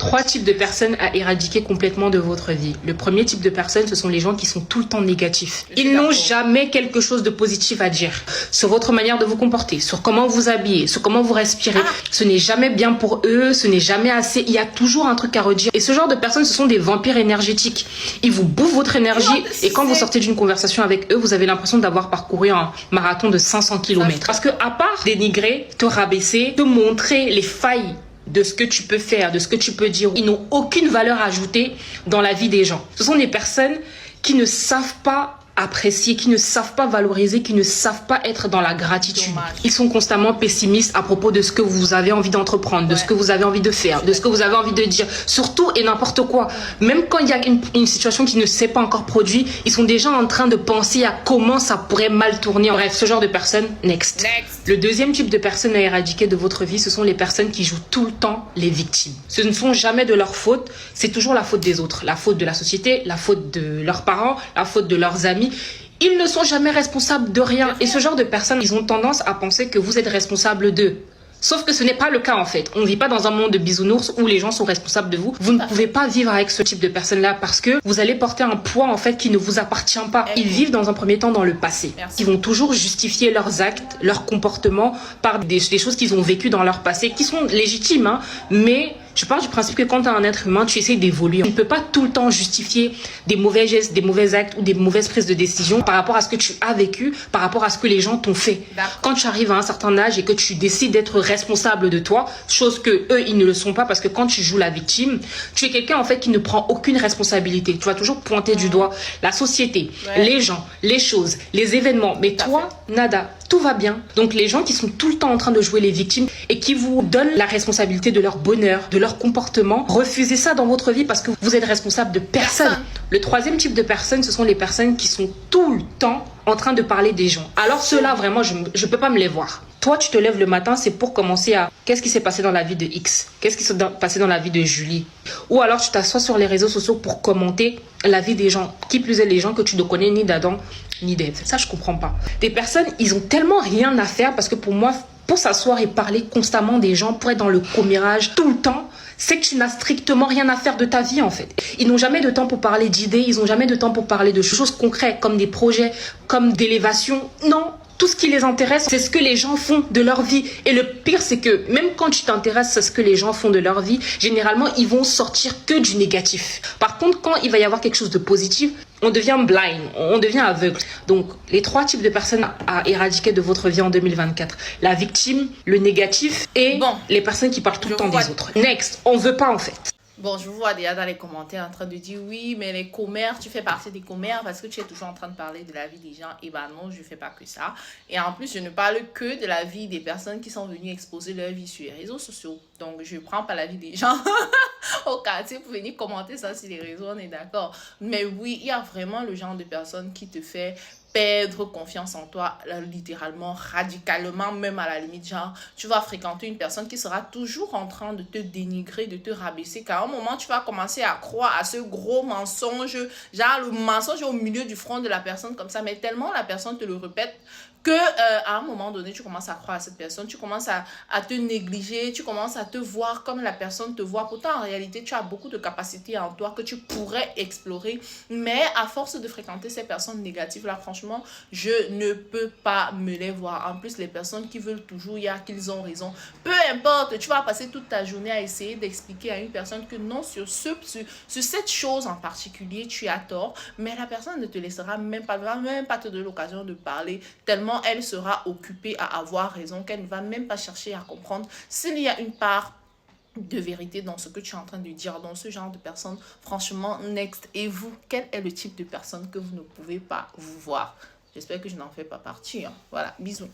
Trois types de personnes à éradiquer complètement de votre vie. Le premier type de personnes, ce sont les gens qui sont tout le temps négatifs. Ils n'ont jamais quelque chose de positif à dire sur votre manière de vous comporter, sur comment vous habillez, sur comment vous respirez. Ce n'est jamais bien pour eux, ce n'est jamais assez. Il y a toujours un truc à redire. Et ce genre de personnes, ce sont des vampires énergétiques. Ils vous bouffent votre énergie et quand vous sortez d'une conversation avec eux, vous avez l'impression d'avoir parcouru un marathon de 500 km. Parce que à part dénigrer, te rabaisser, te montrer les failles de ce que tu peux faire, de ce que tu peux dire, ils n'ont aucune valeur ajoutée dans la vie des gens. Ce sont des personnes qui ne savent pas apprécier, qui ne savent pas valoriser, qui ne savent pas être dans la gratitude. Ils sont constamment pessimistes à propos de ce que vous avez envie d'entreprendre, de ce que vous avez envie de faire, de ce que vous avez envie de dire, surtout et n'importe quoi. Même quand il y a une situation qui ne s'est pas encore produite, ils sont déjà en train de penser à comment ça pourrait mal tourner. Bref, ce genre de personnes, next. Le deuxième type de personnes à éradiquer de votre vie, ce sont les personnes qui jouent tout le temps les victimes. Ce ne sont jamais de leur faute, c'est toujours la faute des autres. La faute de la société, la faute de leurs parents, la faute de leurs amis. Ils ne sont jamais responsables de rien. Et ce genre de personnes, ils ont tendance à penser que vous êtes responsable d'eux. Sauf que ce n'est pas le cas en fait. On ne vit pas dans un monde de bisounours où les gens sont responsables de vous. Vous ne pouvez pas vivre avec ce type de personnes-là parce que vous allez porter un poids en fait qui ne vous appartient pas. Ils vivent dans un premier temps dans le passé. Ils vont toujours justifier leurs actes, leurs comportements par des choses qu'ils ont vécues dans leur passé, qui sont légitimes, hein, mais je pars du principe que quand tu es un être humain, tu essaies d'évoluer. Tu ne peux pas tout le temps justifier des mauvais gestes, des mauvais actes ou des mauvaises prises de décision par rapport à ce que tu as vécu, par rapport à ce que les gens t'ont fait. Quand tu arrives à un certain âge et que tu décides d'être responsable de toi, chose que eux, ils ne le sont pas parce que quand tu joues la victime, tu es quelqu'un en fait qui ne prend aucune responsabilité. Tu vas toujours pointer du doigt la société, les gens, les choses, les événements. Mais toi, nada. Tout va bien. Donc les gens qui sont tout le temps en train de jouer les victimes et qui vous donnent la responsabilité de leur bonheur, de leur comportement, refusez ça dans votre vie parce que vous êtes responsable de personne. Le troisième type de personnes, ce sont les personnes qui sont tout le temps en train de parler des gens. Alors ceux-là, vraiment, je ne peux pas me les voir. Toi, tu te lèves le matin, c'est pour commencer à... Qu'est-ce qui s'est passé dans la vie de X? Qu'est-ce qui s'est passé dans la vie de Julie? Ou alors, tu t'assois sur les réseaux sociaux pour commenter la vie des gens. Qui plus est les gens que tu ne connais ni d'Adam, ni d'Ève. Ça, je comprends pas. Des personnes, ils ont tellement rien à faire parce que pour moi, pour s'asseoir et parler constamment des gens, pour être dans le commérage tout le temps, c'est que tu n'as strictement rien à faire de ta vie en fait. Ils n'ont jamais de temps pour parler d'idées, ils n'ont jamais de temps pour parler de choses concrètes comme des projets, comme d'élévation. Non, tout ce qui les intéresse, c'est ce que les gens font de leur vie. Et le pire, c'est que même quand tu t'intéresses à ce que les gens font de leur vie, généralement, ils vont sortir que du négatif. Par contre, quand il va y avoir quelque chose de positif, on devient blind, on devient aveugle. Donc, les trois types de personnes à éradiquer de votre vie en 2024. La victime, le négatif et les personnes qui parlent tout le temps des autres. Next, on veut pas en fait. Bon, je vous vois déjà dans les commentaires en train de dire oui, mais les commères, tu fais partie des commères parce que tu es toujours en train de parler de la vie des gens. Et ben non, je ne fais pas que ça. Et en plus, je ne parle que de la vie des personnes qui sont venues exposer leur vie sur les réseaux sociaux. Donc, je ne prends pas la vie des gens au quartier pour venir commenter ça sur les réseaux, on est d'accord. Mais oui, il y a vraiment le genre de personnes qui te fait perdre confiance en toi, littéralement, radicalement, même à la limite, genre, tu vas fréquenter une personne qui sera toujours en train de te dénigrer, de te rabaisser, car à un moment, tu vas commencer à croire à ce gros mensonge, genre le mensonge au milieu du front de la personne comme ça, mais tellement la personne te le répète que à un moment donné, tu commences à croire à cette personne, tu commences à te négliger, tu commences à te voir comme la personne te voit. Pourtant, en réalité, tu as beaucoup de capacités en toi que tu pourrais explorer, mais à force de fréquenter ces personnes négatives-là, franchement, je ne peux pas me les voir. En plus, les personnes qui veulent toujours dire qu'ils ont raison, peu importe, tu vas passer toute ta journée à essayer d'expliquer à une personne que non, sur cette chose en particulier, tu as tort, mais la personne ne te laissera même pas, va même pas te donner l'occasion de parler, tellement elle sera occupée à avoir raison, qu'elle ne va même pas chercher à comprendre s'il y a une part de vérité dans ce que tu es en train de dire, dans ce genre de personne. Franchement, next. Et vous, quel est le type de personne que vous ne pouvez pas vous voir? J'espère que je n'en fais pas partie, hein. Voilà, bisous.